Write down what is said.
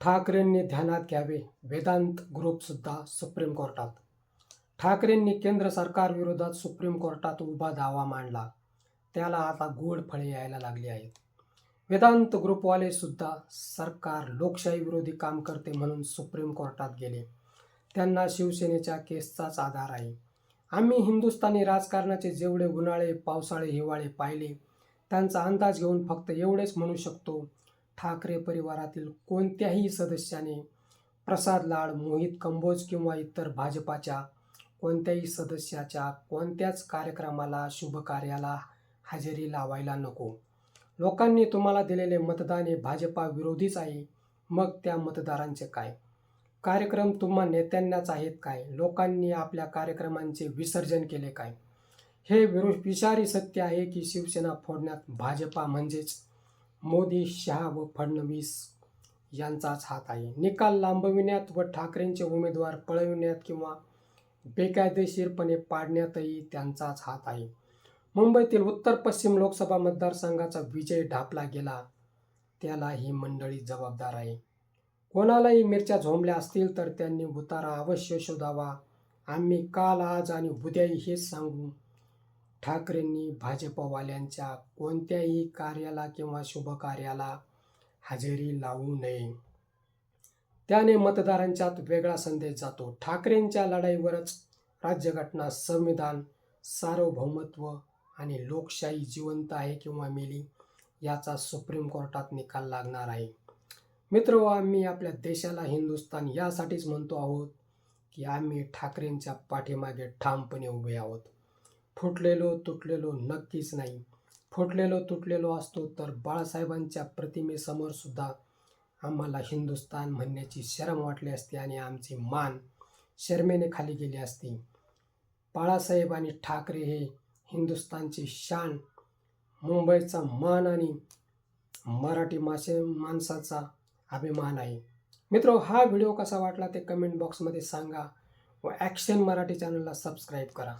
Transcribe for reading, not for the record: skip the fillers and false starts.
ठाकरेंनी ध्यानात घ्यावे, वेदांत ग्रुपसुद्धा सुप्रीम कोर्टात. ठाकरेंनी केंद्र सरकारविरोधात सुप्रीम कोर्टात उभा दावा मांडला. त्याला आता गोड फळे यायला लागली आहेत. वेदांत ग्रुपवाले सुद्धा सरकार लोकशाही विरोधी काम करते म्हणून सुप्रीम कोर्टात गेले. त्यांना शिवसेनेच्या केसचाच आधार आहे. आम्ही हिंदुस्थानी राजकारणाचे जेवढे उन्हाळे, पावसाळे, हिवाळे पाहिले त्यांचा अंदाज घेऊन फक्त एवढेच म्हणू शकतो, ठाकरे परिवारातील कोणत्याही सदस्याने प्रसाद लाड, मोहित कंबोज किंवा इतर भाजपाच्या कोणत्याही सदस्याच्या कोणत्याच कार्यक्रमाला, शुभकार्याला हजेरी लावायला नको. लोकांनी तुम्हाला दिलेले मतदान हे भाजपा विरोधीच आहे. मग त्या मतदारांचे काय? कार्यक्रम तुम्हा नेत्यांनाच आहेत काय? लोकांनी आपल्या कार्यक्रमांचे विसर्जन केले काय? हे विषारी सत्य आहे की शिवसेना फोडण्यात भाजपा म्हणजेच मोदी, शहा व फडणवीस यांचाच हात आहे. निकाल लांबविण्यात व ठाकरेंचे उमेदवार पळविण्यात किंवा बेकायदेशीरपणे पाडण्यातही त्यांचाच हात आहे. मुंबईतील उत्तर पश्चिम लोकसभा मतदारसंघाचा विजय ढापला गेला त्याला ही मंडळी जबाबदार आहे. कोणालाही मिरच्या झोंबल्या असतील तर त्यांनी उतारा अवश्य शोधावा. आम्ही काल, आज आणि उद्याही हेच सांगू. ठाकरेंनी भाजपवाल्यांच्या कोणत्याही कार्याला किंवा शुभकार्याला हजेरी लावू नये. त्याने मतदारांच्यात वेगळा संदेश जातो. ठाकरेंच्या लढाईवरच राज्यघटना, संविधान, सार्वभौमत्व आणि लोकशाही जिवंत आहे किंवा मेली याचा सुप्रीम कोर्टात निकाल लागणार आहे. मित्र, आम्ही आपल्या देशाला हिंदुस्थान यासाठीच म्हणतो आहोत की आम्ही ठाकरेंच्या पाठीमागे ठामपणे उभे आहोत. फुटलेलो तुटलेलो नक्कीच नाही. फुटलेलो तुटलेलो असतो तर बाळासाहेबांच्या प्रतिमेसमोर सुद्धा आम्हाला हिंदुस्थान म्हणण्याची शरम वाटली असती आणि आमची मान शरमेने खाली गेली असती. बाळासाहेब आणि ठाकरे हे हिंदुस्थानची शान, मुंबईचा मान आणि मराठी माणसाचा अभिमान आहे. मित्र, हा व्हिडिओ कसा वाटला ते कमेंट बॉक्समध्ये सांगा व ॲक्शन मराठी चॅनलला सबस्क्राईब करा.